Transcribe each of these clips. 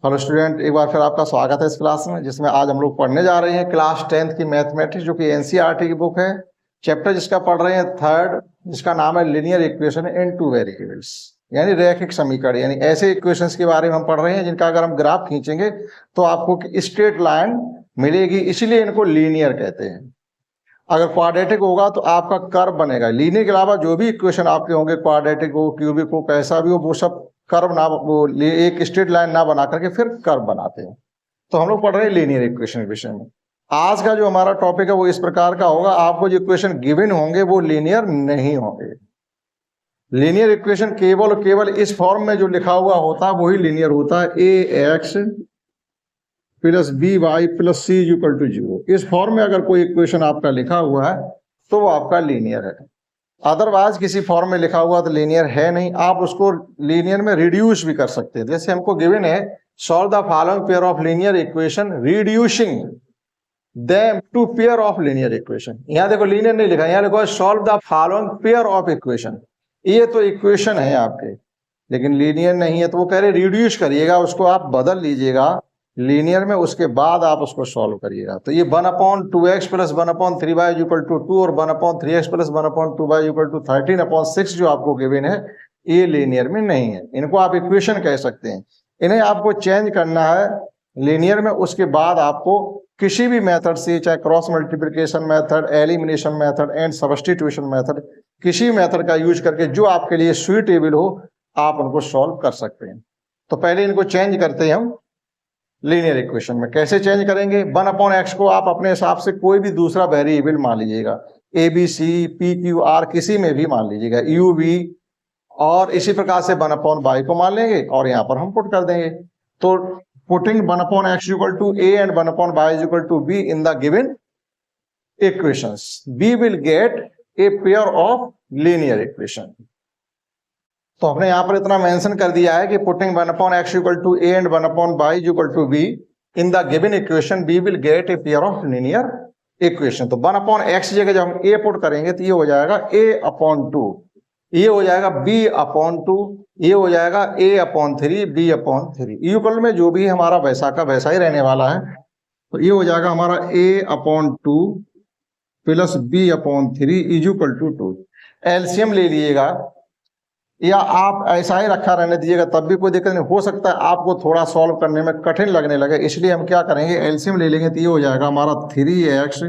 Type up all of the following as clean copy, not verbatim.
Hello student, एक बार फिर आपका स्वागत है इस क्लास में, जिसमें आज हम लोग पढ़ने जा रहे हैं क्लास 10th की मैथमेटिक्स, जो कि एनसीईआरटी की बुक है। चैप्टर जिसका पढ़ रहे हैं थर्ड, जिसका नाम है linear equation in two variables, यानी रैखिक समीकरण। यानी ऐसे इक्वेशंस के बारे में हम पढ़ रहे हैं जिनका अगर हम ग्राफ खींचेंगे तो आपको स्ट्रेट लाइन मिलेगी, इसीलिए इनको लीनियर कहते हैं। अगर क्वाड्रेटिक होगा तो आपका कर्व बनेगा। लीनियर के अलावा जो भी इक्वेशन आपके होंगे, क्वाड्रेटिक हो, क्यूबिक हो, कैसा भी हो, वो सब कर्व ना, वो एक स्ट्रेट लाइन ना बना करके फिर कर्व बनाते हैं। तो हम लोग पढ़ रहे हैं लीनियर इक्वेशन के विषय में। आज का जो हमारा टॉपिक है वो इस प्रकार का होगा। आपको जो इक्वेशन गिवन होंगे वो लीनियर नहीं होंगे। लीनियर इक्वेशन केवल और केवल इस फॉर्म में जो लिखा हुआ होता है वही लीनियर होता है। A x plus b y plus c equal to 0। इस फॉर्म में अगर कोई इक्वेशन आपका लिखा हुआ है तो वो आपका लीनियर है। अदरवाइज किसी फॉर्म में लिखा हुआ तो लीनियर है नहीं। आप उसको लीनियर में रिड्यूस भी कर सकते हैं। जैसे हमको गिवन है, solve the following pair of linear equation reducing them to pair of linear equation. यहां देखो लीनियर नहीं लिखा, यहां लिखा है solve the following pair of equation. ये तो इक्वेशन है आपके, लेकिन लीनियर नहीं है। तो वो कह रहे रिड्यूस करिएगा, उसको आप बदल लीजिएगा लीनियर में, उसके बाद आप उसको सॉल्व करिएगा। तो ये 1/2x plus 1/3y equal to 2 और 1/3x plus 1/2y equal to 13/6 जो आपको गिवन है, ये लीनियर में नहीं है। इनको आप इक्वेशन कह सकते हैं। इन्हें आपको चेंज करना है लीनियर में। उसके बाद आपको किसी भी मेथड से, चाहे cross multiplication method, elimination method and substitution method, किसी मेथड का यूज करके जो आपके लिए सुइटेबल हो, आप उनको सॉल्व कर सकते हैं। तो पहले इनको चेंज करते हैं हम लीनियर इक्वेशन में। कैसे चेंज करेंगे? 1/x को आप अपने हिसाब से कोई भी दूसरा वेरिएबल मान लीजिएगा, A B C P Q R, किसी में भी मान लीजिएगा, यू वी, और इसी प्रकार से 1/y को मान लेंगे और यहाँ पर हम पुट कर देंगे। तो putting 1/x equal to a and 1/y equal to b in the given equations, we will get a pair of linear equation। तो हमने यहां पर इतना मेंशन कर दिया है कि putting 1/x equal to a and 1/y equal to b in the given equation we will get a pair of linear equation। तो 1/x जगह जब हम a पुट करेंगे तो ये हो जाएगा a/2, ये हो जाएगा b/2, ये हो जाएगा a/3, b/3। इक्वल में जो भी हमारा वैसा का वैसा ही रहने वाला है। तो ये हो जाएगा हमारा a/2 plus b/3 equal to 2। LCM ले लीजिएगा या आप ऐसा ही रखा रहने दीजिएगा, तब भी कोई दिक्कत नहीं। हो सकता है आपको थोड़ा सॉल्व करने में कठिन लगने लगे, इसलिए हम क्या करेंगे, एलसीएम ले लेंगे। तो ये हो जाएगा हमारा 3x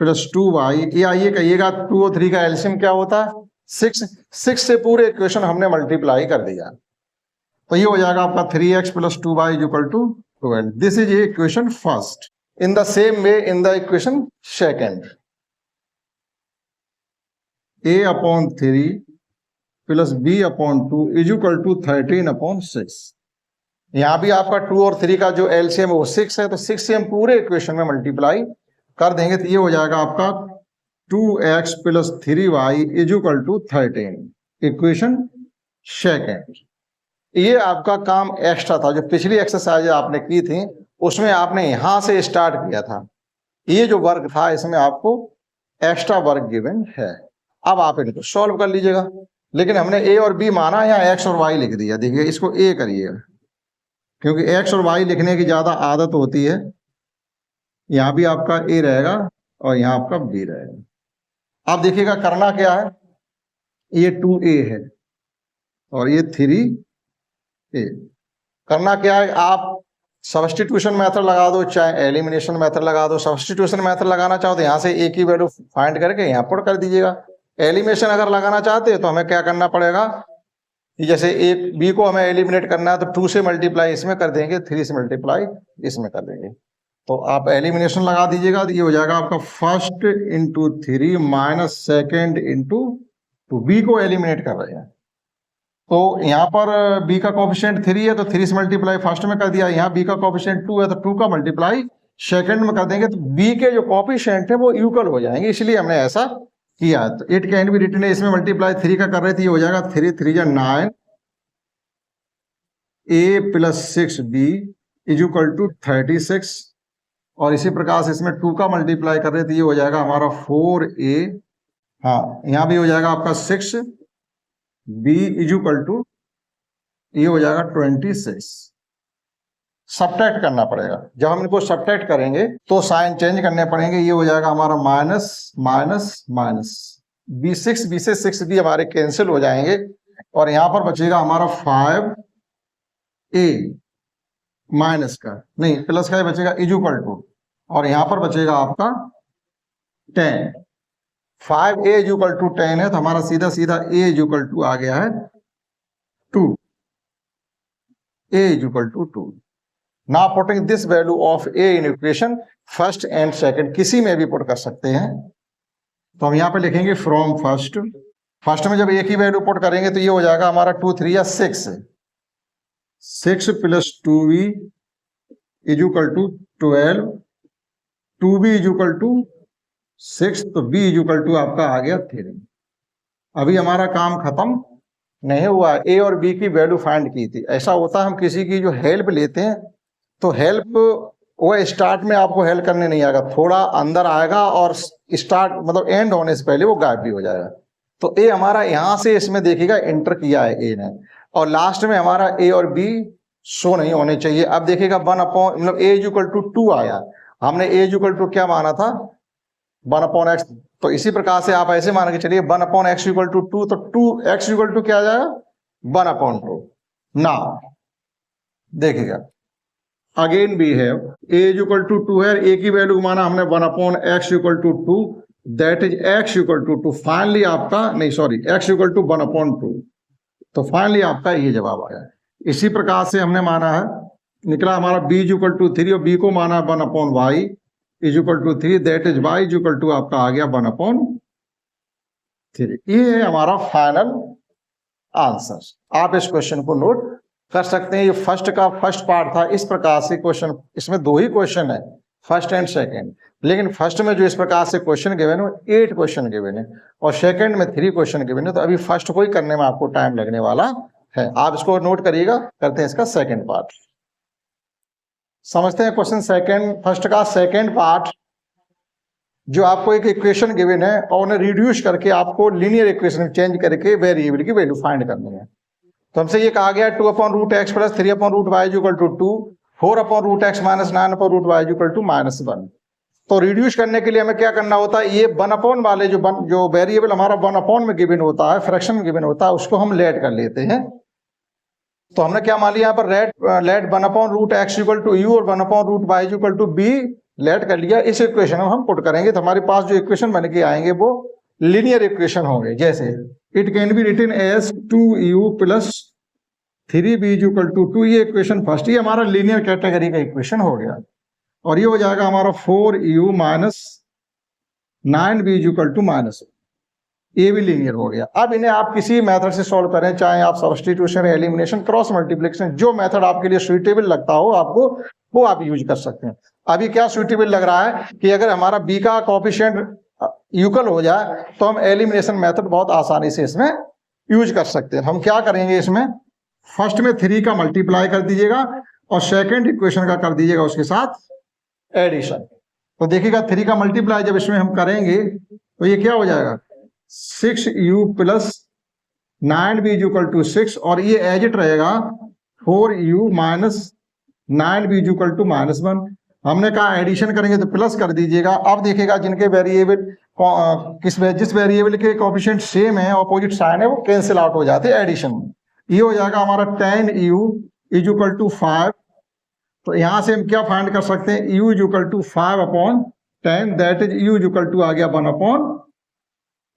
प्लस 2y। या ये कहिएगा 2 और 3 का एलसीएम क्या होता है? 6 से पूरे इक्वेशन हमने मल्टीप्लाई कर दिया। तो ये हो जाएगा आपका 3x plus 2y equal to 12। This is equation first. In the same way in the equation second, a/3 plus b/2 equal to 13/6। यहां भी आपका 2 और 3 का जो एलसीएम है वो 6 है, तो 6 से हम पूरे इक्वेशन में मल्टीप्लाई कर देंगे। तो ये हो जाएगा आपका 2x plus 3y equal to 13, equation second. ये आपका काम एक्स्ट्रा था, जो पिछली एक्सरसाइज आपने की थी उसमें आपने यहां से स्टार्ट किया था। ये जो वर्क था इसमें आपको एक्स्ट्रा वर्क गिवन है। अब आप इनको सॉल्व कर लीजिएगा। लेकिन हमने a और b माना, यहाँ x और y लिख दिया। देखिए इसको a करिएगा, क्योंकि x और y लिखने की ज्यादा आदत होती है। यहाँ भी आपका a रहेगा और यहाँ आपका b रहेगा। अब देखिएगा करना क्या है, ये 2a है और ये 3a। करना क्या है, आप सब्स्टिट्यूशन मेथड लगा दो, चाहे एलिमिनेशन मेथड लगा दो। सब्स्टिट्यूशन मेथड लगाना चाहो तो यहाँ से a की वैल्यू फाइंड करके यहाँ पुट कर दीजिएगा। एलिमिनेशन अगर लगाना चाहते हैं तो हमें क्या करना पड़ेगा, कि जैसे ए बी को हमें एलिमिनेट करना है तो 2 से मल्टीप्लाई इसमें कर देंगे, 3 से मल्टीप्लाई इसमें कर देंगे। तो आप एलिमिनेशन लगा दीजिएगा, तो ये हो जाएगा आपका first into 3 minus second into 2। B को एलिमिनेट कर रहे हैं तो यहाँ पर बी का कोफिशिएंट 3 है तो 3 से मल्टीप्लाई फर्स्ट में कर दिया। यहाँ बी का कोफिशिएंट 2 है तो 2 का मल्टीप्लाई सेकेंड में कर देंगे। तो बी के जो कोफिशिएंट है वो इक्वल हो जाएंगे, इसलिए हमने ऐसा किया। तो इट कैन बी रिटन है, इसमें मल्टीप्लाई 3 का कर रहे थे, ये हो जाएगा 3 3 जा 9 a plus 6b equal to 36। और इसी प्रकार से इसमें 2 का मल्टीप्लाई कर रहे थे, ये हो जाएगा हमारा 4a। हाँ, यहाँ भी हो जाएगा आपका 6b इक्वल टू, ये हो जाएगा 26। सब्ट्रैक्ट करना पड़ेगा। जब हम इनको सब्ट्रैक्ट करेंगे तो साइन चेंज करने पड़ेंगे। ये हो जाएगा हमारा minus minus minus, B6 B से 6 भी हमारे कैंसिल हो जाएंगे और यहां पर बचेगा हमारा 5A माइनस का नहीं प्लस का बचेगा इज इक्वल टू, और यहां पर बचेगा आपका 10। 5A इज इक्वल टू 10 है तो हमारा सीधा सीधा A इज इक्वल टू आ गया है 2। A is equal to 2। Now putting this value of A in equation first and second, किसी में भी पुट कर सकते हैं। तो हम यहां पे लिखेंगे फ्रॉम फर्स्ट। फर्स्ट में जब एक ही वैल्यू पुट करेंगे तो ये हो जाएगा हमारा 2 3 या 6, 6 plus 2B is equal to 12, 2B is equal to 6, तो B इज इक्वल टू आपका आ गया 3। अभी हमारा काम खत्म नहीं हुआ, A और B की वैल्यू फाइंड की थी। ऐसा होता है हम किसी की जो हेल्प लेते हैं तो हेल्प वो स्टार्ट में आपको हेल्प करने नहीं आएगा, थोड़ा अंदर आएगा और स्टार्ट मतलब एंड होने से पहले वो गायब भी हो जाएगा। तो A हमारा यहां से इसमें देखिएगा एंटर किया है A ने, और लास्ट में हमारा A और B शो नहीं होने चाहिए। अब देखिएगा 1 अपॉन मतलब A इज इक्वल टू 2 आया, हमने A इज इक्वल टू क्या माना था 1 अपॉन एक्स, तो इसी प्रकार से आप ऐसे मान के चलिए 1 अपॉन एक्स इक्वल टू 2, तो 2x इक्वल टू क्या आ जाएगा 1 अपॉन 2। नाउ देखिएगा again we have A is equal to 2 है, A की वैल्यू माना हमने 1 upon x equal to 2, that is x equal to 2। Finally आपका नहीं sorry x equal to 1 upon 2, तो फाइनली आपका ये जवाब आया। इसी प्रकार से हमने माना है निकला हमारा b इज इक्वल टू 3 और b को माना 1 upon y is equal to 3, that is y is equal to आपका आ गया 1 अपॉन 3। ये है हमारा फाइनल आंसर। आप इस क्वेश्चन को नोट कर सकते हैं। ये फर्स्ट का फर्स्ट पार्ट था। इस प्रकार से क्वेश्चन, इसमें 2 ही क्वेश्चन है फर्स्ट एंड सेकंड, लेकिन फर्स्ट में जो इस प्रकार से क्वेश्चन गिवन है 8 क्वेश्चन गिवन है और सेकंड में 3 क्वेश्चन गिवन है। तो अभी फर्स्ट को ही करने में आपको टाइम लगने वाला है। आप इसको नोट करिएगा। करते हैं इसका सेकंड पार्ट, समझते हैं क्वेश्चन सेकंड। फर्स्ट का सेकंड पार्ट जो आपको एक इक्वेशन गिवन है और उन्हें रिड्यूस करके आपको लीनियर इक्वेशन चेंज करके वेरिएबल की वैल्यू फाइंड करनी है। तो हमसे ये कहा गया 2 upon root x plus 3 upon root y equal to 2, 4 upon root x minus 9 upon root y equal to -1। तो रिड्यूस करने के लिए हमें क्या करना होता है, ये 1 अपॉन वाले जो वेरिएबल हमारा 1 अपॉन में गिवन होता है, फ्रैक्शन में गिवन होता है, उसको हम लेट कर लेते हैं। तो हमने क्या मान लिया यहाँ पर let 1 upon root x equal to u और 1 upon root y equal to b let कर लिया। इस इक्वेशन में हम पुट करेंगे तो हमारे पास जो इक्वेशन बन के आएंगे वो लीनियर इक्वेशन होंगे। जैसे it can be written as 2u plus 3b equal to 2, ये इक्वेशन फर्स्ट, ये हमारा लीनियर कैटेगरी का इक्वेशन हो गया। और ये हो जाएगा हमारा 4u minus 9b equal to -1, ये भी लीनियर हो गया। अब इन्हें आप किसी मेथड से सॉल्व करें, चाहे आप सब्स्टिट्यूशन, एलिमिनेशन, क्रॉस मल्टीप्लिकेशन, जो मेथड आपके लिए सुइटेबल लगता हो आपको वो आप यूज कर सकते हैं। अभी क्या सुइटेबल लग रहा है कि अगर हमारा b का कोएफिशिएंट इक्वल हो जाए तो हम एलिमिनेशन मेथड बहुत आसानी से इसमें यूज कर सकते हैं। हम क्या करेंगे, इसमें फर्स्ट में 3 का मल्टीप्लाई कर दीजिएगा और सेकंड इक्वेशन का कर दीजिएगा उसके साथ एडिशन। तो देखिएगा 3 का मल्टीप्लाई जब इसमें हम करेंगे तो ये क्या हो जाएगा 6u plus 9b equal to 6, और ये एज इट रहेगा 4u minus 9b equal to -1। हमने कहा एडिशन करेंगे तो प्लस कर दीजिएगा। अब देखिएगा जिनके वेरिएबल जिस वेरिएबल के कोएफिशिएंट सेम है, ऑपोजिट साइन है, वो कैंसिल आउट हो जाते हैं एडिशन में। ये हो जाएगा हमारा 10u इज इक्वल टू 5। तो यहां से हम क्या फाइंड कर सकते हैं, u is equal to 5 upon 10, that is u is equal to आ गया 1 upon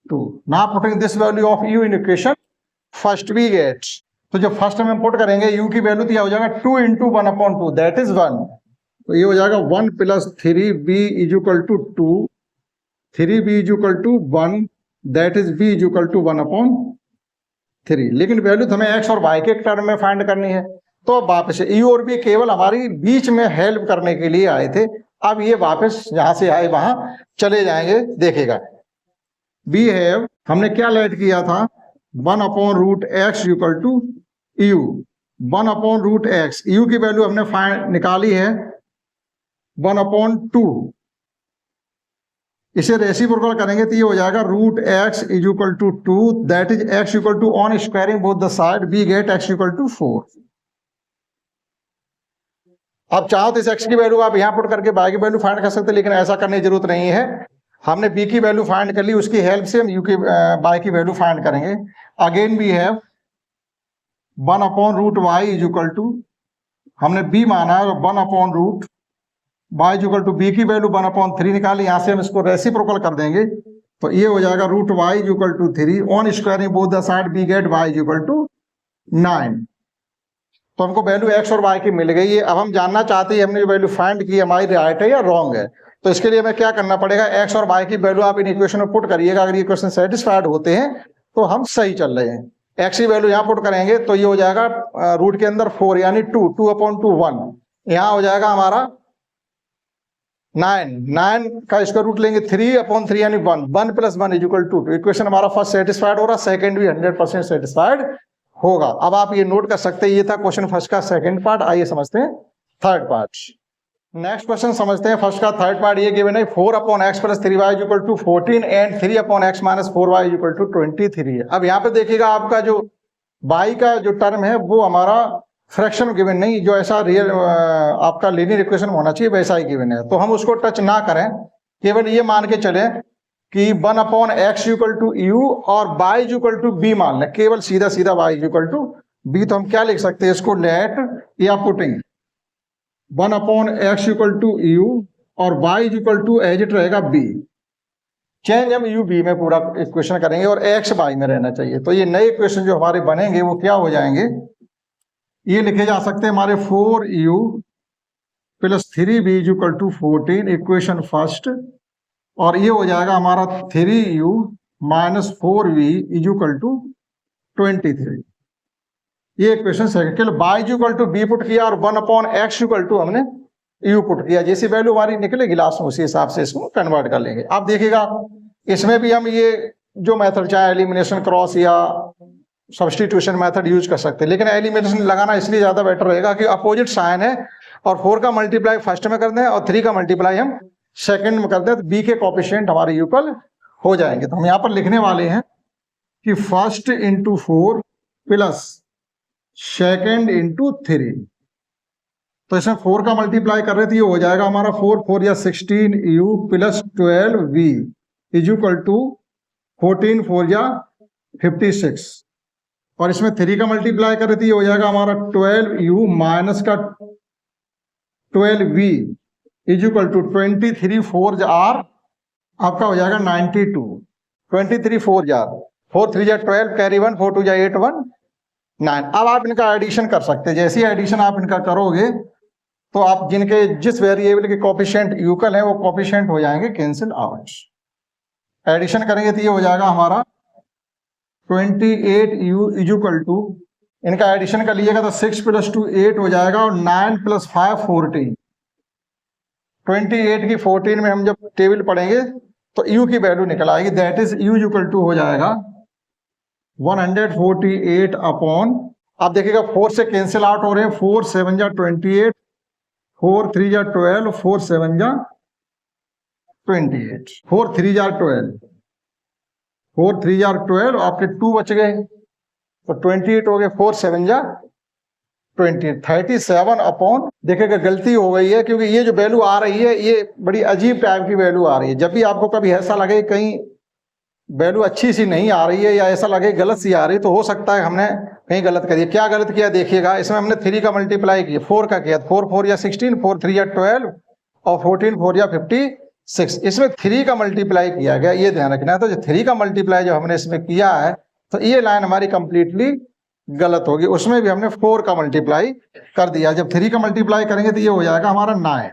2। Now putting this value of u in equation first we get, तो जब फर्स्ट में हम पुट करेंगे u की वैल्यू तो यह हो जाएगा 2 इंटू 1 अपॉन 2, दैट इज 1। तो ये हो जाएगा 1 plus 3b is equal to 2, 3b is equal to 1, that is b is equal to 1 upon 3। लेकिन वैल्यू हमें x और y के टर्म में फाइंड करनी है। तो वापस u और b केवल हमारी बीच में हेल्प करने के लिए आए थे, अब ये वापस जहां से आए वहां चले जाएंगे। देखेगा बी हैव हमने क्या लेट किया था 1 upon root x equal to u, 1 upon root x, u की वैल्यू हमने फाइंड निकाली है 1 अपॉन 2। इसे रेसिप्रोकल करेंगे तो ये हो जाएगा root x is equal to 2, that is x equal to on squaring both the side we get x equal to 4। अब चाहो तो इस x की वैल्यू आप यहाँ पुट करके y की वैल्यू फाइंड कर सकते हैं, लेकिन ऐसा करने की जरूरत नहीं है। हमने b की वैल्यू फाइंड कर ली, उसकी हेल्प से हम y की वैल्यू फाइंड करेंगे। Again we have 1/√y is equal to, हमने b माना है 1/√ y is equal to b की वैल्यू 1/3 निकाली, यहां से हम इसको रेसिप्रोकल कर देंगे तो ये हो जाएगा √y is equal to 3 on squaring both the side we get y is equal to 9। तो हमको वैल्यू x और y की मिल गई है। अब हम जानना चाहते हैं हमने जो वैल्यू फाइंड की हमारी राइट है या रॉन्ग है। तो इसके लिए हमें क्या करना पड़ेगा, x और y की वैल्यू आप इन इक्वेशन में पुट करिएगा। अगर ये क्वेश्चन सेटिस्फाइड होते हैं तो हम सही चल रहे हैं। x की वैल्यू यहाँ पुट करेंगे तो ये हो जाएगा रूट के अंदर 4 यानी 2/2 1, यहाँ हो जाएगा हमारा 9 का स्क्वायर रूट लेंगे 3/3 यानी 1 + 1 इज इक्वल टू 2। इक्वेशन हमारा फर्स्ट सेटिस्फाइड हो रहा, सेकंड भी 100% सेटिस्फाइड होगा। अब आप ये नोट कर सकते हैं, ये था क्वेश्चन फर्स्ट का सेकंड पार्ट। आइए समझते हैं थर्ड पार्ट। नेक्स्ट क्वेश्चन समझते हैं फर्स्ट का थर्ड पार्ट। ये गिवन है 4/x + 3y is equal to 14 and 3/x - 4y is equal to 23 है। अब यहाँ पे देखिएगा आपका जो y का जो टर्म है वो हमारा फ्रैक्शन गिवन नहीं, जो ऐसा रियल आपका लीनियर इक्वेशन होना चाहिए वैसा ही गिवन है, तो हम उसको टच ना करें, केवल ये मान के चले कि 1/x इक्वल टू u और y इक्वल टू b मान लें, केवल सीधा सीधा y इक्वल टू b। तो हम क्या लिख सकते हैं इसको, लेट या putting 1/x equal to u और y equal to as it रहेगा b। चेंज हम u b में पूरा इक्वेशन करेंगे और x y में रहना चाहिए। तो ये नए इक्वेशन जो हमारे बनेंगे वो क्या हो जाएंगे, ये लिखे जा सकते हैं हमारे 4u + 3b equal to 14 equation first, और ये हो जाएगा हमारा 3u - 4v इक्वल टू 23। ये equation second. y equal to b put किया और 1/x इक्वल टू हमने u पुट किया, जैसी वैल्यू हमारी निकलेगी लास्ट में उसी हिसाब से इसको कन्वर्ट कर लेंगे। अब देखिएगा इसमें भी हम ये जो मेथड चाहे एलिमिनेशन क्रॉस या सब्स्टिट्यूशन मेथड यूज कर सकते हैं, लेकिन एलिमिनेशन लगाना इसलिए ज्यादा बेटर रहेगा कि अपोजिट साइन है और 4 का मल्टीप्लाई फर्स्ट में कर दें और 3 का मल्टीप्लाई हम सेकंड में कर दें, तो b के कोएफिशिएंट हमारे इक्वल हो जाएंगे। तो हम यहाँ पर लिखने वाले हैं कि first into 4 plus second into 3। तो इसमें 4 का मल्टीप्लाई कर रहे थे, ये हो जाएगा हमारा 4 या 16u + 12v is equal to 14 4 या 56, और इसमें 3 का मल्टीप्लाई कर रहे थे, ये हो जाएगा हमारा 12u माइनस का 12v is equal to 23 4 are आपका हो जाएगा 92। 23 4 4 3 12 कैरी 1 4 2 8 1 9। अब आप इनका एडिशन कर सकते हैं। जैसे ही एडिशन आप इनका करोगे तो आप जिनके जिस वेरिएबल के कोएफिशिएंट इक्वल है वो कोएफिशिएंट हो जाएंगे कैंसिल आउट। एडिशन करेंगे तो ये हो जाएगा हमारा 28u इज इक्वल टू, इनका एडिशन कर लीजिएगा तो 6 + 2 8 हो जाएगा और 9 + 5 14। 28 की 14 में हम जब टेबल पढ़ेंगे तो u की वैल्यू निकल आएगी, that is u equal to हो जाएगा 148 अपॉन, आप देखिएगा 4 से कैंसिल आउट हो रहे हैं, 4 7 जा 28, 4 3 जा 12, 4 7 जा 28, 4 3 जा 12, 4 3 जा 12, आपके 2 बच गए तो 28 हो गए, 4 7 जा 28, 37 अपॉन। देखिएगा गलती हो गई है क्योंकि ये जो वैल्यू आ रही है ये बड़ी अजीब टाइप की वैल्यू आ रही है। जब भी आपको कभी ऐसा लगे कहीं वैल्यू अच्छी सी नहीं आ रही है या ऐसा लगे गलत सी आ रही, तो हो सकता है हमने कहीं गलत करिए। क्या गलत किया देखिएगा, इसमें हमने 3 का मल्टीप्लाई किया, 4 का किया, 4 4 या 16, 4 3 या 12 और 14 4 या 56, इसमें 3 का मल्टीप्लाई किया गया, ये ध्यान रखना है। तो 3 का मल्टीप्लाई जो हमने इसमें किया है तो ये लाइन हमारी कंप्लीटली गलत होगी, उसमें भी हमने 4 का मल्टीप्लाई कर दिया। जब 3 का मल्टीप्लाई करेंगे तो ये हो जाएगा हमारा 9,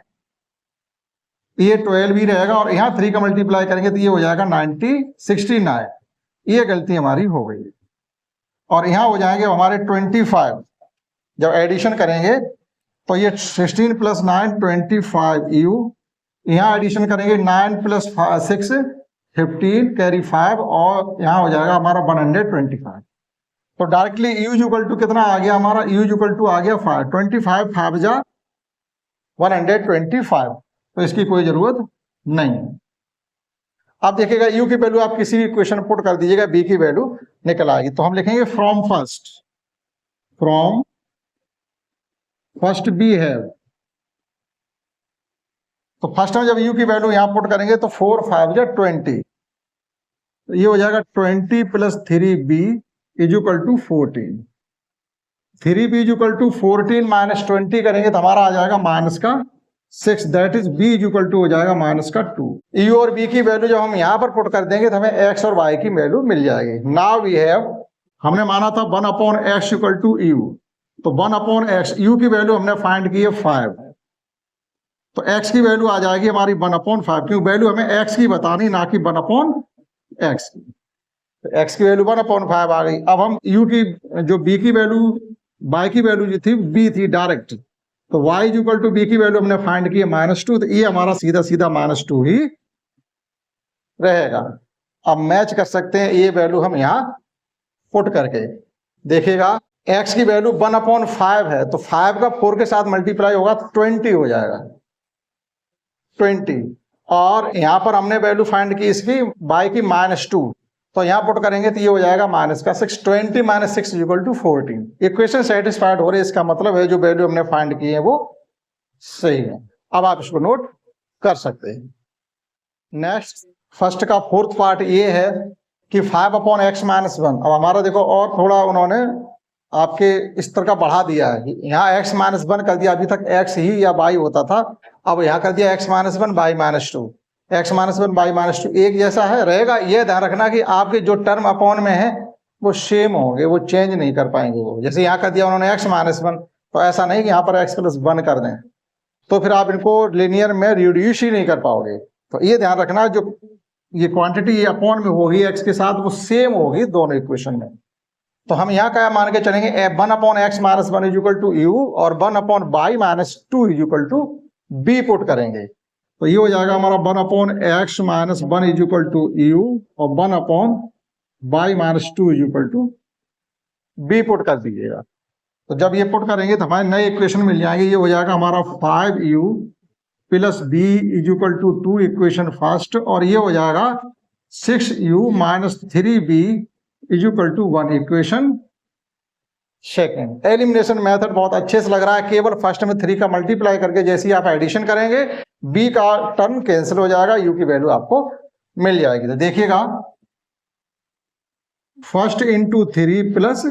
ये 12 भी रहेगा और यहाँ 3 का मल्टीप्लाई करेंगे तो ये हो जाएगा 69। ये गलती हमारी हो गई और यहाँ हो जाएंगे हमारे 25। जब एडिशन करेंगे तो ये 16 + 9 25u, यहाँ एडिशन करेंगे 9 + 6 15 कैरी 5 और यहाँ हो जाएगा हमारा 125। तो डायरेक्टली u इक्वल टू कितना आ गया हमारा, u इक्वल टू आ गया 5, 25 5 जा 125, तो इसकी कोई जरूरत नहीं। आप देखिएगा u की वैल्यू आप किसी भी इक्वेशन पुट कर दीजिएगा, b की वैल्यू निकल आएगी। तो हम लिखेंगे फ्रॉम फर्स्ट b है तो फर्स्ट में जब u की वैल्यू यहाँ पुट करेंगे तो 4 5 या 20, तो ये हो जाएगा 20 plus 3b is equal to 14। 3b is equal to 14 minus 20 करेंगे तो हमारा आ जाएगा माइनस का 6, that is b is equal to हो जाएगा माइनस का 2। u और b की वैल्यू जब हम यहाँ पर पुट कर देंगे तो हमें x और y की वैल्यू मिल जाएगी। नाउ वी हैव, हमने माना था 1 upon x equal to u, तो 1 अपॉन x, u की वैल्यू हमने फाइंड की है 5, तो x की वैल्यू आ जाएगी हमारी 1 अपॉन 5, क्योंकि वैल्यू हमें x की बतानी ना कि 1 अपॉन x की। तो x की वैल्यू 1 अपॉन 5 आ गई। अब हम u की, जो b की वैल्यू, y की वैल्यू जो थी b थी डायरेक्ट, तो y is equal to b की वैल्यू हमने फाइंड की है -2, तो ये हमारा सीधा सीधा -2 ही रहेगा। अब मैच कर सकते हैं ये वैल्यू हम यहाँ पुट करके, देखिएगा x की वैल्यू 1 अपॉन 5 है, तो 5 का 4 के साथ मल्टीप्लाई होगा तो 20 हो जाएगा, 20। और यहाँ पर हमने वैल्यू फाइंड की इसकी y की -2, तो यहाँ पुट करेंगे तो ये हो जाएगा माइनस का 6, 20 minus 6 equal to 14। Equation satisfied हो रही है, इसका मतलब है जो वैल्यू हमने फाइंड की है वो सही है। अब आप इसको नोट कर सकते हैं। नेक्स्ट, फर्स्ट का फोर्थ पार्ट ये है कि 5 अपॉन x माइनस 1। अब हमारा देखो और थोड़ा उन्होंने आपके स्तर का बढ़ा दिया है, यहाँ x माइनस 1 कर दिया, अभी तक x ही या y होता था, अब यहाँ कर दिया x minus 1 y minus 2। x minus 1 y minus 2 एक जैसा है रहेगा, ये ध्यान रखना कि आपके जो टर्म अपॉन में है वो सेम होंगे, वो चेंज नहीं कर पाएंगे। वो जैसे यहाँ कर दिया उन्होंने x माइनस 1, तो ऐसा नहीं कि यहाँ पर x प्लस 1 कर दें, तो फिर आप इनको लिनियर में रिड्यूस ही नहीं कर पाओगे। तो ये ध्यान रखना, जो ये क्वांटिटी ये अपॉन में होगी x के साथ, वो सेम होगी दोनों इक्वेशन में। तो हम यहाँ क्या मान के चलेंगे, 1 upon x minus 1 is equal to u और 1 upon y minus 2 is equal to b put करेंगे, तो ये हो जाएगा हमारा 1 upon x minus 1 is equal to u और 1 upon y minus 2 is equal to b put कर दीजिएगा। तो जब ये पुट करेंगे तो हमारे नए इक्वेशन मिल जाएंगे, ये हो जाएगा हमारा 5u plus b is equal to 2 equation first, और ये हो जाएगा 6u minus 3b is equal to 1 equation second. Elimination method बहुत अच्छे से लग रहा है, केवल फर्स्ट में 3 का मल्टीप्लाई करके जैसे ही आप एडिशन करेंगे b का टर्म कैंसिल हो जाएगा, u की वैल्यू आपको मिल जाएगी। तो देखिएगा, फर्स्ट इंटू 3 प्लस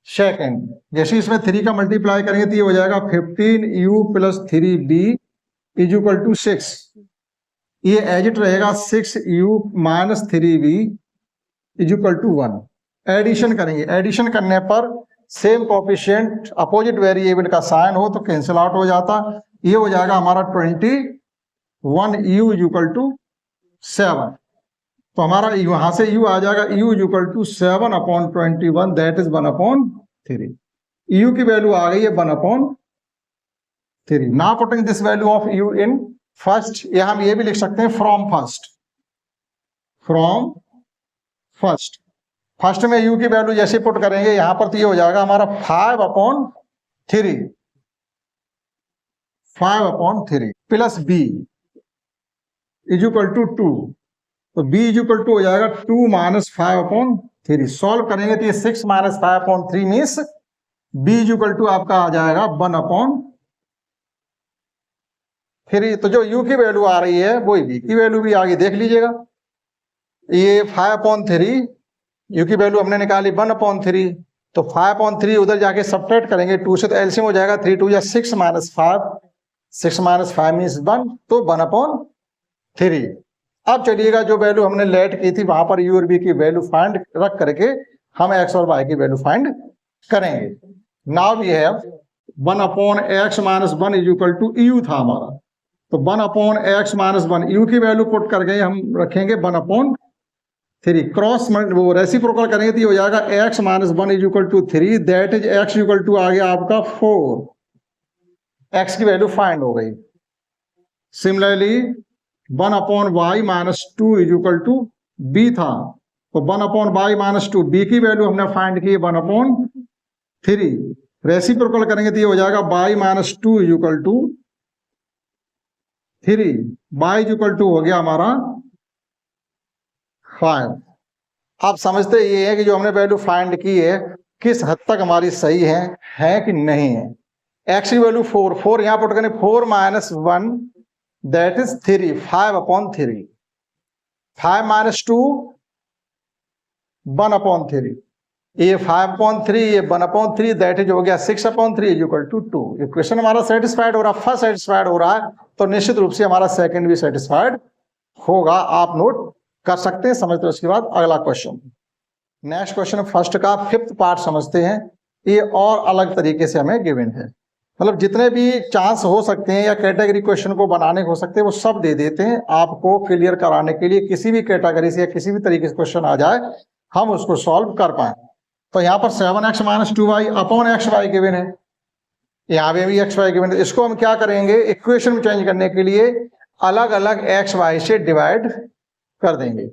सेकेंड, जैसे इसमें 3 का मल्टीप्लाई करेंगे तो ये हो जाएगा 15u plus 3b is equal to 6। ये एज इट रहेगा 6u minus 3b is equal to 1। Addition करेंगे, एडिशन करने पर सेम कोफिशिएंट अपोजिट वेरिएबल का साइन हो तो कैंसिल आउट हो जाता। ये हो जाएगा हमारा 21u इज इक्वल टू 7, तो हमारा यहां से u आ जाएगा u is equal to 7 upon 21, that is 1 upon 3। u की वैल्यू आ गई है 1 upon 3। Now putting this value of u in first, या हम ये भी लिख सकते हैं from first, from first. First में u की वैल्यू जैसे पुट करेंगे यहां पर, तो ये हो जाएगा हमारा 5 upon 3, 5 upon 3 plus b is equal to 2, तो b इज इक्वल टू हो जाएगा 2 माइनस 5 अपॉन 3। सॉल्व करेंगे तो ये 6 minus 5 upon 3 means b is equal to आपका आ जाएगा 1 अपॉन 3। तो जो u की वैल्यू आ रही है वही b की वैल्यू भी आगे देख लीजिएगा। ये 5 अपॉन 3, u की वैल्यू हमने निकाली 1 अपॉन 3, तो 5 अपॉन 3 उधर जाके सब्ट्रैक्ट करेंगे 2 से, तो एलसीएम हो जाएगा 3 2 या 6 माइनस 5, 6 माइनस 5 मीन्स 1, तो 1 अपॉन 3। अब चलिएगा जो वैल्यू हमने लेट की थी वहां पर u और b की वैल्यू फाइंड रख करके हम x और y की वैल्यू फाइंड करेंगे। Now we have 1 upon x minus 1 is equal to u था हमारा, तो 1 अपॉन x माइनस 1 u की वैल्यू पुट करके हम रखेंगे 1 अपॉन 3। क्रॉस वो रेसिप्रोकल करेंगे तो ये हो जाएगा x minus 1 is equal to 3, that is x equal to आ गया आपका 4। x की वैल्यू फाइंड हो गई। Similarly 1 upon y minus 2 is equal to b था, तो 1 अपॉन y माइनस 2 b की वैल्यू हमने फाइंड की 1 अपॉन 3। रेसिप्रोकल करेंगे तो ये हो जाएगा y minus 2 is equal to 3, y is equal to हो गया हमारा 5। आप समझते ये है कि जो हमने वैल्यू फाइंड की है किस हद तक हमारी सही है कि नहीं है। x की वैल्यू 4 यहां पुट करें, 4 माइनस 1 दैट इज 3, 5/3, 5 माइनस 2 1/3, ये 5/3, ये 1/3, दैट इज हो गया 6/3 इज इक्वल टू 2। इक्वेशन हमारा सेटिस्फाइड हो रहा, फर्स्ट सेटिस्फाइड हो रहा है, तो निश्चित रूप से हमारा सेकंड भी सेटिस्फाइड होगा। आप नोट कर सकते हैं, समझते हैं। उसके बाद अगला क्वेश्चन, नेक्स्ट क्वेश्चन फर्स्ट का 5th पार्ट समझते हैं। ये और अलग तरीके से हमें गिवन है, मतलब जितने भी चांस हो सकते हैं या कैटेगरी क्वेश्चन को बनाने हो सकते हैं वो सब दे देते हैं आपको क्लियर कराने के लिए। किसी भी कैटेगरी से या किसी भी तरीके से क्वेश्चन आ जाए हम उसको सॉल्व कर पाए। तो यहाँ पर 7x minus 2y upon xy given है, यहाँ पे भी xy गिवन है। इसको हम क्या करेंगे, इक्वेशन में चेंज करने के लिए अलग अलग xy से डिवाइड कर देंगे।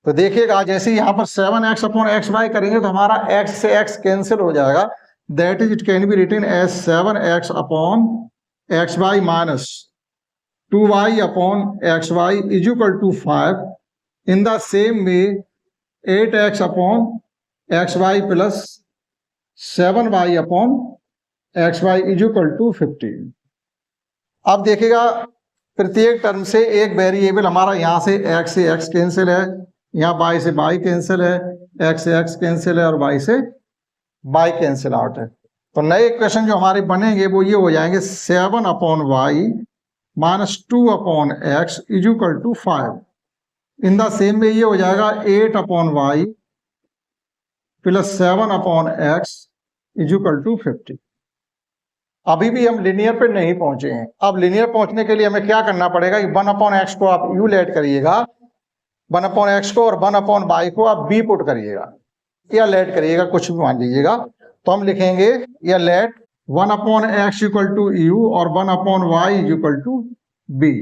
तो देखिएगा जैसे यहाँ पर 7x अपॉन xy करेंगे तो हमारा x से x कैंसिल हो जाएगा, that is it can be written as 7x upon xy minus 2y upon xy is equal to 5। In the same way 8x upon xy plus 7y upon xy is equal to 15। अब देखिएगा प्रत्येक term से एक variable हमारा यहाँ से x cancel है, यहाँ y से y कैंसिल है, x से x कैंसिल है और y से y कैंसिल आउट है। तो नए इक्वेशन जो हमारे बनेंगे वो ये हो जाएंगे 7/y minus 2/x is equal to 5। In the same way ये हो जाएगा 8/y plus 7/x is equal to 50। अभी भी हम लिनियर पे नहीं पहुंचे हैं। अब लिनियर पहुंचने के लिए हमें क्या करना पड़ेगा कि 1/x को आप u लेट करिएगा, 1/x को, और 1/y को आप b पुट करिएगा या लेट करिएगा, कुछ भी मान लीजिएगा। तो हम लिखेंगे या late 1/x equal to u और 1/y इक्वल टू b।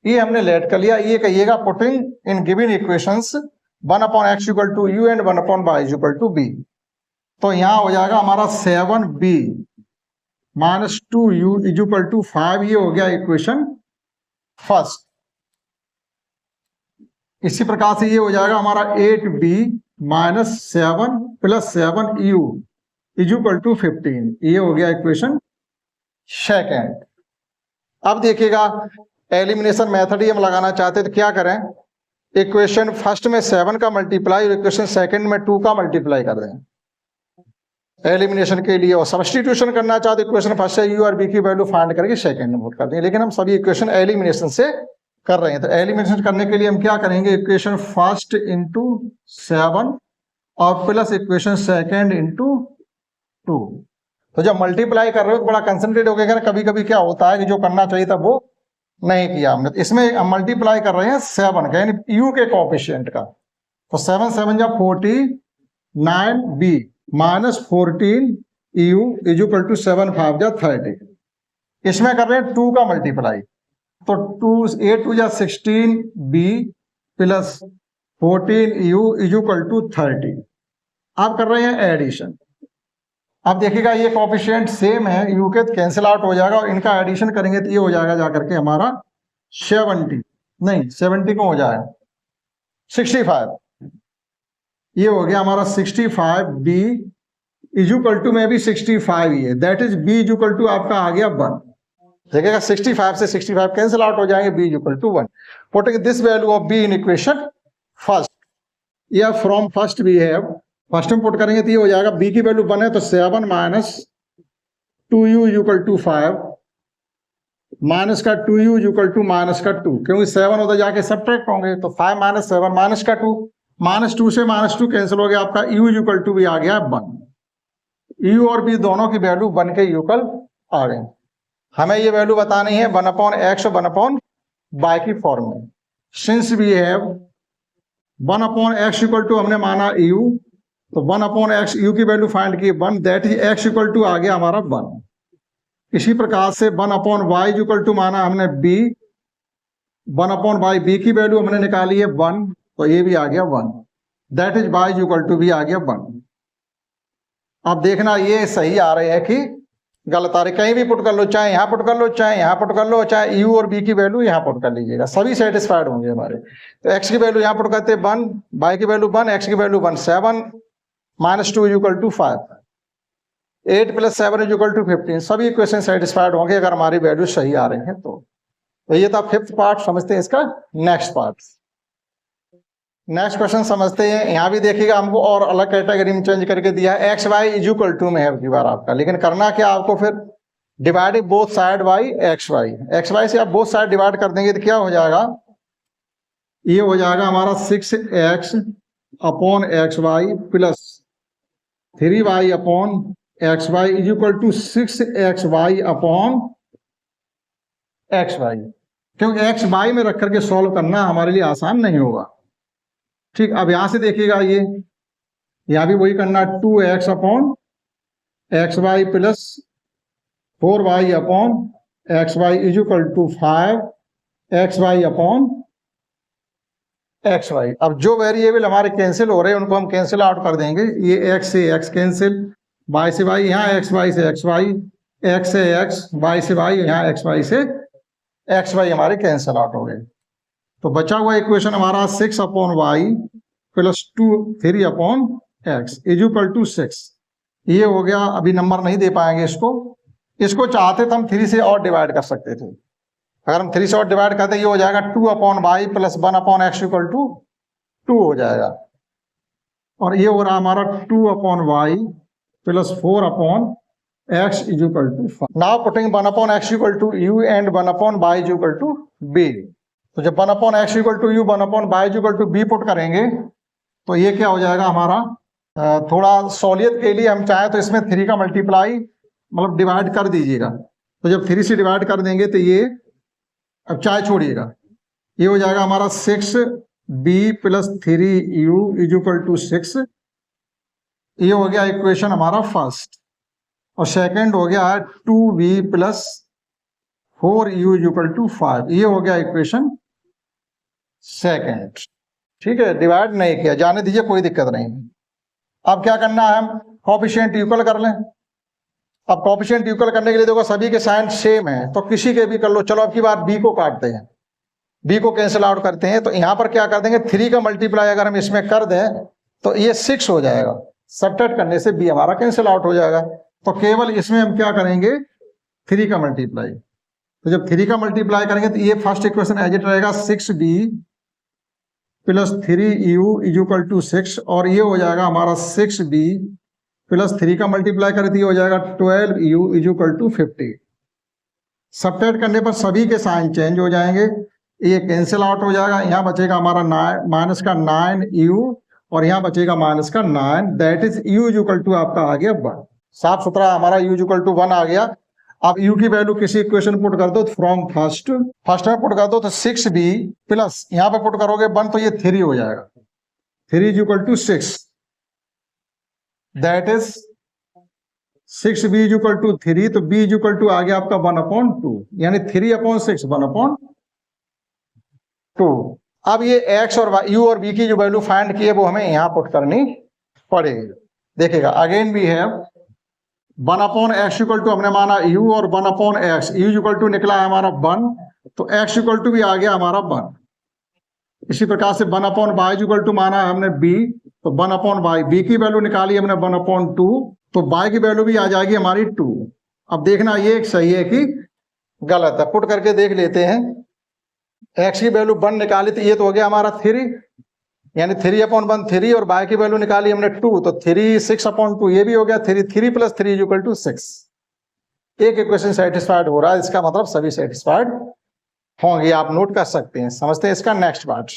ये हमने लेट कर लिया। ये कहिएगा putting in given equations 1/x equal to u and 1/y equal to b। तो यहां हो जाएगा हमारा 7b minus 2u is equal to 5। ये हो गया इक्वेशन फर्स्ट। इसी प्रकार से ये हो जाएगा हमारा 8b minus 7 plus 7u is equal to 15। ये हो गया इक्वेशन सेकेंड। अब देखिएगा एलिमिनेशन मेथड ही हम लगाना चाहते हैं तो क्या करें, इक्वेशन फर्स्ट में 7 का मल्टीप्लाई और इक्वेशन सेकंड में 2 का मल्टीप्लाई कर दें एलिमिनेशन के लिए। और सब्स्टिट्यूशन करना चाहते इक्वेशन फर्स्ट से u और b की वैल्यू फाइंड करके सेकंड में पुट कर देंगे। लेकिन हम सभी इक्वेशन एलिमिनेशन से कर रहे हैं, तो एलिमिनेशन करने के लिए हम क्या करेंगे, इक्वेशन फर्स्ट इंटू 7 और प्लस इक्वेशन सेकंड इंटू 2। तो जब मल्टीप्लाई कर रहे हो तो बड़ा कंसंट्रेट हो गया। कभी कभी क्या होता है कि जो करना चाहिए था वो नहीं किया हमने। तो इसमें हम मल्टीप्लाई कर रहे हैं 7 का, यानी u के कोएफिशिएंट का। तो 7 7 जा 49b minus 14 u is equal to 7 5 जा 30। इसमें कर रहे हैं 2 का मल्टीप्लाई, तो 8 2 जा 16b plus 14 u is equal to 30। आप कर रहे हैं एडिशन। अब देखिएगा ये कोएफिशिएंट सेम है, u के कैंसिल आउट हो जाएगा और इनका एडिशन करेंगे तो ये हो जाएगा जाकर के हमारा 70 को हो जाएगा 65। ये हो गया हमारा 65b इज इक्वल टू में भी 65 ही है, that is b is equal to आपका आ गया 1। देखिएगा 65 से 65 कैंसिल आउट हो जाएंगे, b is equal to 1। Putting this value of b in equation first या from first we have, first में पुट करेंगे तो ये हो जाएगा b की वैल्यू 1 है तो 7 minus 2u is equal to 5 minus का 2u is equal to minus का 2, क्योंकि 7 उधर जाके सब्ट्रैक्ट होंगे तो 5 माइनस 7 माइनस का 2, माइनस 2 से माइनस 2 कैंसिल हो गया, आपका u इज इक्वल टू भी आ गया 1। u और b दोनों की वैल्यू 1 के इक्वल आ गए। हमें ये वैल्यू बतानी है 1/x और 1/y की फॉर्म में। Since we have 1/x equal to हमने माना u, तो 1/x u की वैल्यू फाइंड की 1, that is x equal to आ गया हमारा 1। इसी प्रकार से 1/y इक्वल टू माना हमने b, 1/y b की वैल्यू हमने निकाली है 1, तो ये भी आ गया 1, that is y equal to भी आ गया 1। अब देखना ये सही आ रहे हैं कि गलत आ रहे, कहीं भी पुट कर लो, चाहे यहाँ पुट कर लो, चाहे यहाँ पुट कर लो, चाहे u और b की वैल्यू यहाँ पुट कर लीजिएगा, सभी सेटिस्फाइड होंगे हमारे। तो x की वैल्यू यहाँ पुट करते हैं 1, y की वैल्यू 1, x की वैल्यू 1, 7 माइनस 2 इक्वल टू 5। 8 + 7 = 15। सभी इक्वेशन सेटिस्फाइड होंगे अगर हमारी वैल्यू सही आ रही है तो ये था फिफ्थ पार्ट। समझते हैं इसका नेक्स्ट पार्ट। नेक्स्ट क्वेश्चन समझते हैं। यहाँ भी देखिएगा हमको और अलग कैटेगरी में चेंज करके दिया है। एक्स वाई = में है अब की बार आपका, लेकिन करना क्या आपको, फिर dividing both side by x y. X y से आप बोथ साइड डिवाइड कर देंगे तो क्या हो जाएगा, ये हो जाएगा हमारा 6x upon x y plus 3y upon x y = 6xy upon x y. क्योंकि एक्स वाई में रख करके सॉल्व करना हमारे लिए आसान नहीं होगा। ठीक, अब यहां से देखिएगा, ये यहां भी वही करना, 2x upon x y plus 4y upon x y = 5xy upon x y. अब जो वेरिएबल हमारे कैंसिल हो रहे हैं उनको हम कैंसिल आउट कर देंगे। ये x से x कैंसिल, y से y, यहाँ एक्स वाई से एक्स वाई, x से x, y से y, यहाँ एक्स वाई से एक्स वाई हमारे कैंसिल आउट हो गए। तो बचा हुआ इक्वेशन हमारा 6 upon y plus 3 upon x = 6। ये हो गया। अभी नंबर नहीं दे पाएंगे इसको चाहते तो हम 3 से और डिवाइड कर सकते थे। अगर हम 3 से और डिवाइड करते ये हो जाएगा 2 upon y plus 1 upon x = 2 हो जाएगा। और ये हो रहा हमारा 2 upon y plus 4 upon x = 5। Now putting 1 upon x = u and 1 upon y = b। तो जब 1 upon x = u 1 upon y = b put करेंगे तो ये क्या हो जाएगा हमारा, थोड़ा सहूलियत के लिए हम चाहें तो इसमें 3 का मल्टीप्लाई मतलब डिवाइड कर दीजिएगा। तो जब 3 से डिवाइड कर देंगे तो ये, अब चाहे छोड़िएगा, ये हो जाएगा हमारा 6b प्लस 3u = 6। ये हो गया इक्वेशन हमारा फर्स्ट। और सेकंड हो गया है 2b प्लस 4u = 5। ये हो गया इक्वेशन सेकंड। ठीक है, डिवाइड नहीं किया, जाने दीजिए, कोई दिक्कत नहीं। अब क्या करना है, हम कोएफिशिएंट इक्वल कर लें। अब कोएफिशिएंट इक्वल करने के लिए देखो सभी के साइन सेम है तो किसी के भी कर लो। चलो अब की बार b को काटते हैं, b को कैंसिल आउट करते हैं। तो यहां पर क्या कर देंगे, 3 का मल्टीप्लाई अगर हम इसमें कर दें तो ये 6 हो जाएगा। सब्ट्रैक्ट करने से b हमारा कैंसिल आउट हो जाएगा। तो केवल इसमें हम क्या करेंगे, 3 का मल्टीप्लाई। तो जब 3 का मल्टीप्लाई करेंगे तो ये फर्स्ट इक्वेशन एज इट रहेगा 6b प्लस 3u = 6। और ये हो जाएगा हमारा 6b प्लस 3 का मल्टीप्लाई करें तो ये हो जाएगा 12u = 50। सब्ट्रैक्ट करने पर सभी के साइन चेंज हो जाएंगे, ये कैंसिल आउट हो जाएगा। यहाँ बचेगा हमारा माइनस का 9u और यहाँ बचेगा माइनस का 9, दैट इज u = आपका आ गया 1। साफ सुथरा हमारा u = 1 आ गया। अब u की वैल्यू किसी इक्वेशन पुट कर दो, फ्रॉम फर्स्ट में पुट कर दो तो 6b प्लस यहाँ पे पुट करोगे 1 तो ये 3 हो जाएगा, 3 = 6, दैट इज 6b = 3। तो b = आ गया आपका 1/2, यानी 3/6 1/2। अब ये x और u और v की जो वैल्यू फाइंड की है वो हमें यहाँ पुट करनी पड़ेगी। देखिएगा अगेन वी हैव 1/x = हमने माना u और 1/x, u = निकला है हमारा 1 तो x = भी आ गया हमारा 1। इसी प्रकार से 1/y = माना है हमने b तो 1/y, b की वैल्यू निकाली हमने 1/2 तो y की वैल्यू भी आ जाएगी हमारी 2। अब देखना ये सही है कि गलत है, पुट करके देख लेते हैं। x की वैल्यू 1 निकाली तो ये तो हो गया हमारा 3, यानी 3/1 3, और y की वैल्यू निकाली हमने 2 तो 3 6/2 ये भी हो गया 3 + 3 = 6। एक इक्वेशन सेटिस्फाइड हो रहा है, इसका मतलब सभी सेटिस्फाइड होंगे, आप नोट कर सकते हैं। समझते हैं इसका नेक्स्ट पार्ट।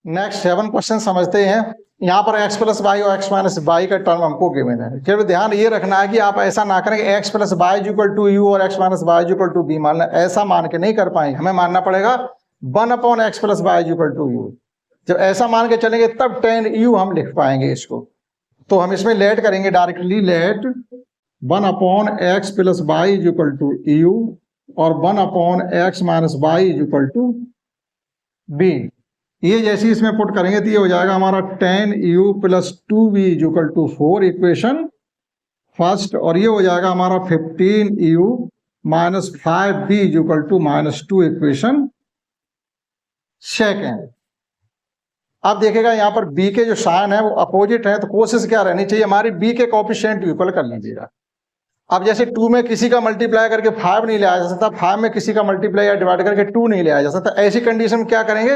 नेक्स्ट 7 क्वेश्चन समझते हैं। यहाँ पर x + y और x - y का टर्म हमको गिवन है। केवल ध्यान ये रखना है कि आप ऐसा ना करें x + y = u और x - y = b, मानना ऐसा मान के नहीं कर पाएंगे, हमें मानना पड़ेगा 1/x + y = u। जब ऐसा मान के चलेंगे तब tan u हम लिख पाएंगे इसको। तो हम इसमें लेट करेंगे directly, late 1/x + y = u और 1/x - y = b। ये जैसे इसमें पुट करेंगे तो ये हो जाएगा हमारा tan u + 2b = 4 equation first, और ये हो जाएगा हमारा 15u - 5b = -2 इक्वेशन सेकेंड। अब देखिएगा यहाँ पर b के जो साइन है वो अपोजिट है, तो कोशिश क्या रहनी चाहिए हमारी, b के कोएफिशिएंट इक्वल कर लीजिएगा। अब जैसे 2 में किसी का मल्टीप्लाई करके 5 नहीं लिया जा सकता, 5 में किसी का मल्टीप्लाई या डिवाइड करके 2 नहीं लिया जा सकता, ऐसी कंडीशन में क्या करेंगे,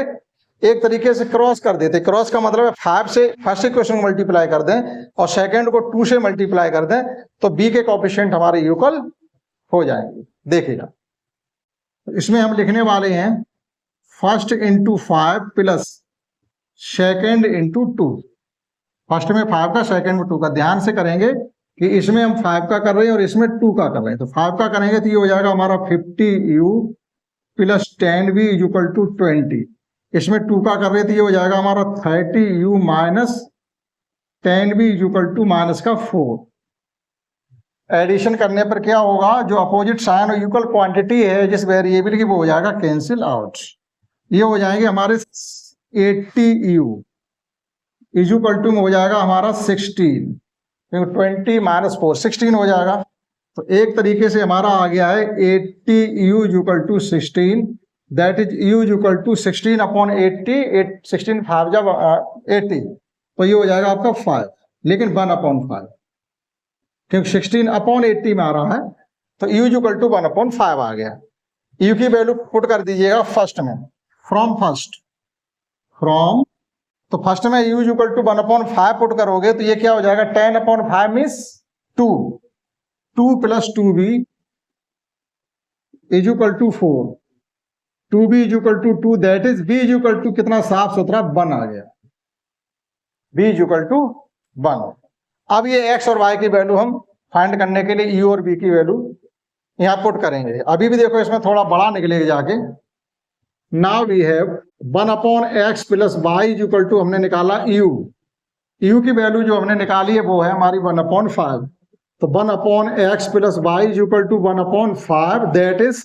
एक तरीके से क्रॉस कर देते। क्रॉस का मतलब है 5 से फर्स्ट इक्वेशन को मल्टीप्लाई कर दें और सेकंड को 2 से मल्टीप्लाई कर दें, तो b के कोएफिशिएंट हमारे इक्वल हो जाएंगे। देखिएगा इसमें हम लिखने वाले हैं first into 5 plus second into 2। First में 5 का, सेकेंड में 2 का। ध्यान से करेंगे कि इसमें हम 5 का कर रहे हैं और इसमें 2 का कर रहे हैं, तो 5 का करेंगे तो ये हो जाएगा हमारा 50u plus 10v equal to 20। इसमें 2 का कर रहे थे, ये हो जाएगा हमारा 30u minus 10v equal to minus का 4। एडिशन करने पर क्या होगा, जो अपोजिट साइन और इक्वल क्वांटिटी है जिस वेरिएबल की, वो हो जाएगा कैंसिल आउट। ये हो जाएंगे हमारे 80u इक्वल टू में हो जाएगा हमारा 16, 20 माइनस 4 16 हो जाएगा। तो एक तरीके से हमारा आ गया है 80u equal to 16, that is u equal to 16 upon 80, 16 5 जब 80, तो ये हो जाएगा आपका 5, लेकिन 1 अपॉन 5, क्योंकि 16 अपॉन 80 में आ रहा है, तो u इक्वल टू 1 अपॉन 5 आ गया। u की वैल्यू पुट कर दीजिएगा फर्स्ट में, फ्रॉम फर्स्ट, फ्रॉम, तो फर्स्ट में u equal to 1 upon 5 put करोगे तो ये क्या हो जाएगा, 10 upon 5 means 2, 2 plus 2b is equal to 4, 2b is equal to 2, that is b is equal to कितना साफ सुथरा 1 आ गया, b इज इक्वल टू 1। अब ये x और y की वैल्यू हम फाइंड करने के लिए u और b की वैल्यू यहाँ पुट करेंगे। अभी भी देखो इसमें थोड़ा बड़ा निकलेगा जाके। Now we have 1 upon x plus y equal to हमने निकाला u की वैल्यू जो हमने निकाली है वो है हमारी 1 अपॉन 5, तो 1 upon x plus y equal to 1 upon 5, that is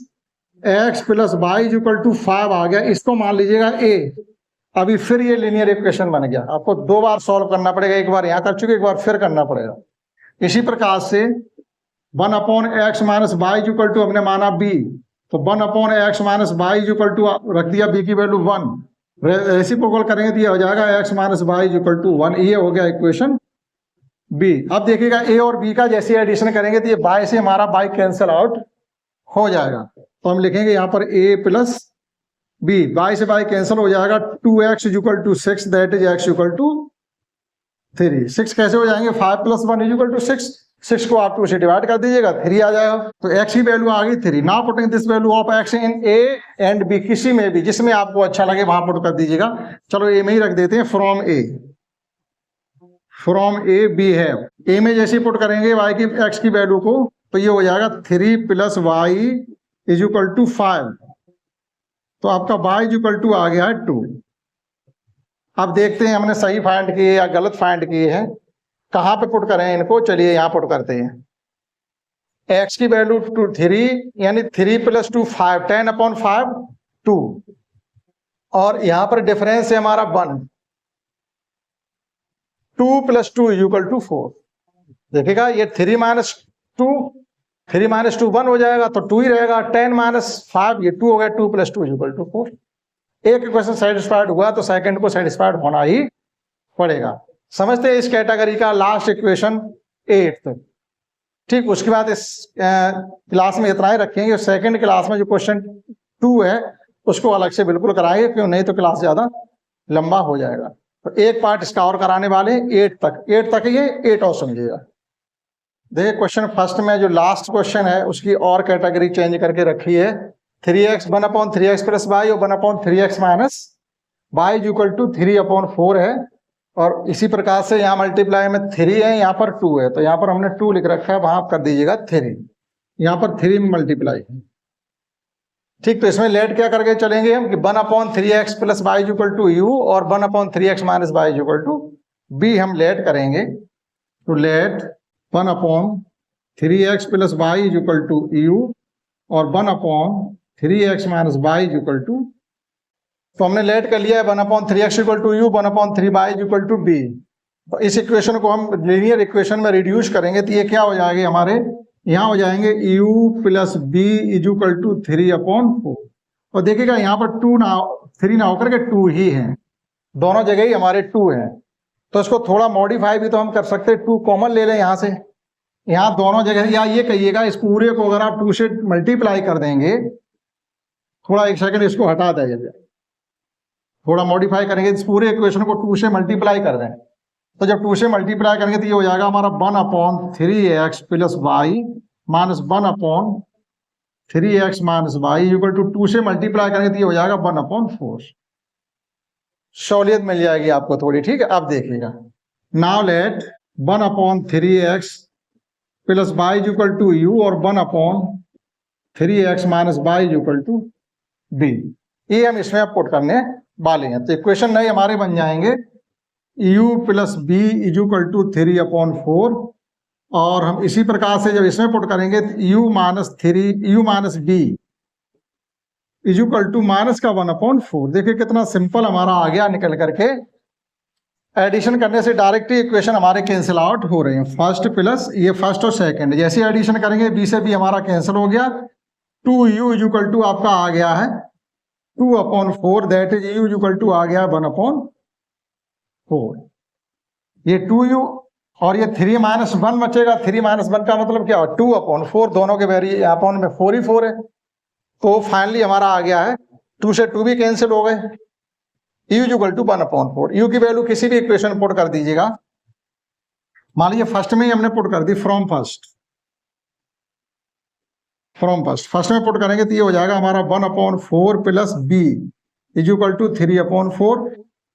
x plus y equal to 5 आ गया। इसको मान लीजिएगा a। अभी फिर ये लीनियर इक्वेशन बन गया, आपको 2 बार सॉल्व करना पड़ेगा, एक बार यहाँ कर चुके, एक बार फिर करना पड़ेगा। इसी प्रकार से 1 upon x minus y equal to हमने माना b, तो 1 upon x minus y equal to रख दिया b की वैल्यू 1, रेसिप्रोकल करेंगे तो ये हो जाएगा x minus y equal to 1। ये हो गया इक्वेशन b। अब देखिएगा a और b का जैसे एडिशन करेंगे तो ये y से हमारा y कैंसिल आउट हो जाएगा, तो हम लिखेंगे यहाँ पर a प्लस b, y से y कैंसिल हो जाएगा, 2x equal to 6, that is x equal to 3। 6 कैसे हो जाएंगे, 5 प्लस 1 इक्वल टू 6, 6 को आप 2 से डिवाइड कर दीजिएगा, 3 आ जाएगा, तो x की वैल्यू आ गई 3। Now putting this value of x in a and b, किसी में भी जिसमें आपको अच्छा लगे वहां पुट कर दीजिएगा। चलो a में ही रख देते हैं, फ्रॉम a b है, a में जैसे पुट करेंगे y की x की वैल्यू को, तो ये हो जाएगा 3 plus y is equal to 5, तो आपका y इज इक्वल टू आ गया है 2। अब देखते हैं हमने सही फाइंड किए या गलत फाइंड किए हैं, कहां पे पुट करें इनको। चलिए यहां पुट करते हैं, x की वैल्यू 3 यानी 3 प्लस 2 5, 10 अपॉन 5 2, और यहां पर डिफरेंस है हमारा 1, 2 प्लस 2 इक्वल टू 4। देखिएगा ये 3 माइनस 2, 3 माइनस 2 1 हो जाएगा, तो 2 ही रहेगा, 10 माइनस 5 ये 2 हो गया, 2 प्लस 2 इक्वल टू 4। एक इक्वेशन सेटिस्फाइड हुआ तो सेकंड को सेटिस्फाइड होना ही पड़ेगा। समझते हैं इस कैटेगरी का लास्ट इक्वेशन 8 तक, ठीक। उसके बाद इस क्लास में इतना ही रखेंगे, सेकंड क्लास में जो क्वेश्चन 2 है उसको अलग से बिल्कुल कराएंगे, क्यों नहीं तो क्लास ज्यादा लंबा हो जाएगा। तो एक पार्ट इसका और कराने वाले 8 तक ये 8 और समझिएगा। देखिए क्वेश्चन फर्स्ट में जो लास्ट क्वेश्चन है उसकी और कैटेगरी चेंज करके रखी है, 3x 1 upon 3x plus y और 1 upon 3x minus y equal to 3 upon 4 है, और इसी प्रकार से यहाँ मल्टीप्लाई में 3 है, यहाँ पर 2 है, तो यहाँ पर हमने 2 लिख रखा है, वहां कर दीजिएगा 3, यहाँ पर 3 में मल्टीप्लाई है, ठीक। तो इसमें लेट क्या करके चलेंगे हम कि 1 upon 3x plus y equal to u और 1 upon 3x minus y equal to b हम लेट करेंगे। तो let 1 upon 3x plus y equal to u और 1 upon 3x minus y equal to, तो हमने लेट कर लिया है 1 upon 3x equal to u, 1 upon 3y equal to b. तो इस इक्वेशन को हम लीनियर इक्वेशन में रिड्यूस करेंगे तो ये क्या हो जाएंगे हमारे, यहाँ हो जाएंगे u plus b is equal to 3 upon 4। और देखिएगा यहाँ पर 3 ना होकर के 2 ही है, दोनों जगह ही हमारे 2 हैं, तो इसको थोड़ा मॉडिफाई भी तो हम कर सकते हैं, 2 कॉमन ले लें यहाँ से, यहाँ दोनों जगह, या ये कहिएगा इस पूरे को अगर आप 2 से मल्टीप्लाई कर देंगे, थोड़ा एक सेकंड इसको हटा देंगे, थोड़ा मॉडिफाई करेंगे, इस पूरे इक्वेशन को 2 से मल्टीप्लाई कर दें, तो जब 2 से मल्टीप्लाई करेंगे तो ये हो जाएगा हमारा 1/3x plus y minus 1/3x minus y equal to 2 से मल्टीप्लाई करेंगे तो ये हो जाएगा 1/4। सहूलियत मिल जाएगी आपको थोड़ी, ठीक है। अब देखिएगा, now let 1/3x plus y equal to u और 1/3x minus y equal to b, ये हम इसमें पुट करने वाले हैं। तो इक्वेशन नए हमारे बन जाएंगे u plus b equal to 3/4, और हम इसी प्रकार से जब इसमें पुट करेंगे u minus b equal to minus का 1/4। देखिए कितना सिंपल हमारा आ गया निकल करके। एडिशन करने से डायरेक्ट इक्वेशन हमारे कैंसिल आउट हो रहे हैं, फर्स्ट प्लस ये फर्स्ट और सेकंड, जैसे एडिशन करेंगे बी से बी हमारा कैंसिल हो गया, 2u इक्वल टू आपका आ गया है 2/4, that is u equal to आ गया 1/4। ये 2u और ये 3-1 बचेगा, 3-1 का मतलब क्या हो, 2/4, दोनों के वेरी अपॉन में 4 ही 4 है, तो फाइनली हमारा आ गया है 2 से 2 भी कैंसिल हो गए, u इक्वल टू 1/4। u की वैल्यू किसी भी इक्वेशन पुट कर दीजिएगा, मान लीजिए फर्स्ट में ही हमने पुट कर दी फ्रॉम फर्स्ट में पुट करेंगे तो ये हो जाएगा हमारा 1/4 प्लस b इक्वल टू 3/4,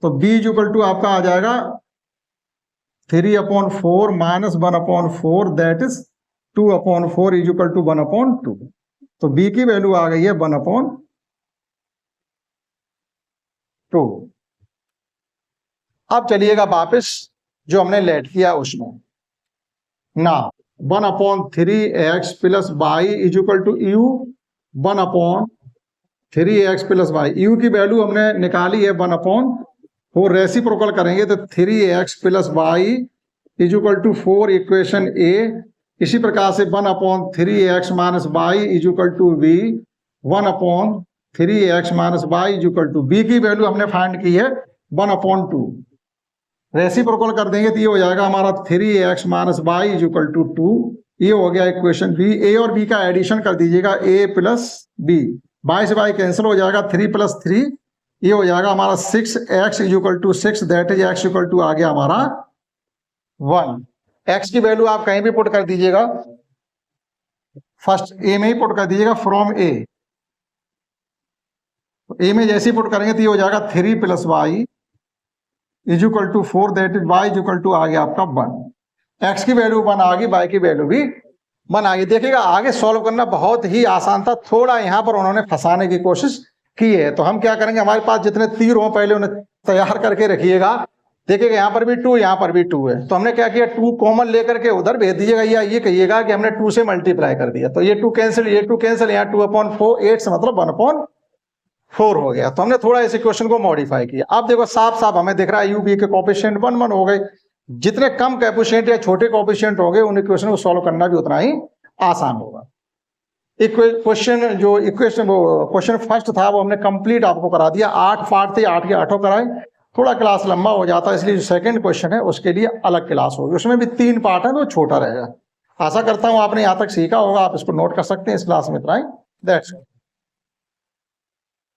तो b इक्वल टू आपका आ जाएगा 3/4 minus 1/4, that is 2/4 equal to 1/2, तो b की वैल्यू आ गई है 1/2। अब चलिएगा वापस जो हमने लेट किया उसमें, ना 1/3x plus y equal to u 1/3x plus y, u की वैल्यू हमने निकाली है 1/4, रेसिप्रोकल करेंगे तो 3x plus y equal to 4 equation a, इसी प्रकार से 1/3x minus y equal to b, 1/3x minus y equal to b की वैल्यू हमने फाइंड की है 1/2, रेसिप्रोकल कर देंगे तो ये हो जाएगा हमारा 3x minus y equal to 2, ये हो गया इक्वेशन बी। ए और बी का एडिशन कर दीजिएगा, a प्लस बी, बाई से बाई कैंसिल हो जाएगा, 3 + 3 ये हो जाएगा हमारा 6x equal to 6, that is x equal to आ गया हमारा 1। x की वैल्यू आप कहीं भी पुट कर दीजिएगा, फर्स्ट a में ही पुट कर दीजिएगा, फ्रॉम a, a में जैसे ही पुट करेंगे तो ये हो जाएगा 3 + y equal to 4, that is y equal to आ गया आपका 1। x की वैल्यू 1 आ गई, y की वैल्यू भी 1 आ गई। देखिएगा आगे सॉल्व करना बहुत ही आसान था, थोड़ा यहाँ पर उन्होंने फंसाने की कोशिश की है। तो हम क्या करेंगे, हमारे पास जितने तीर हो पहले उन्हें तैयार करके रखिएगा। देखिएगा यहाँ पर भी 2, यहाँ पर भी 2 है, तो हमने क्या किया, 2 कॉमन लेकर के उधर भेज दीजिएगा, या ये कहिएगा कि हमने 2 से मल्टीप्लाई कर दिया, तो ये 2 कैंसिल, ये 2 कैंसिल, यहाँ 2/4, 8 से मतलब 1/4 हो गया। तो हमने थोड़ा इस इक्वेशन को मॉडिफाई किया। अब देखो साफ साफ हमें दिख रहा है यू बी के कोएफिशिएंट 1 हो गए। जितने कम कोएफिशिएंट या छोटे कोएफिशिएंट हो गए उन इक्वेशन को सॉल्व करना भी उतना ही आसान होगा। क्वेश्चन फर्स्ट था वो हमने कंप्लीट आपको करा दिया, 8 पार्ट थे, 8 के 8 कराए। थोड़ा क्लास लंबा हो जाता है, इसलिए जो सेकंड क्वेश्चन है उसके लिए अलग क्लास होगी, उसमें भी 3 पार्ट है तो छोटा रहेगा। आशा करता हूं आपने यहाँ तक सीखा होगा, आप इसको नोट कर सकते हैं। इस क्लास में इतना ही, दैट्स इट।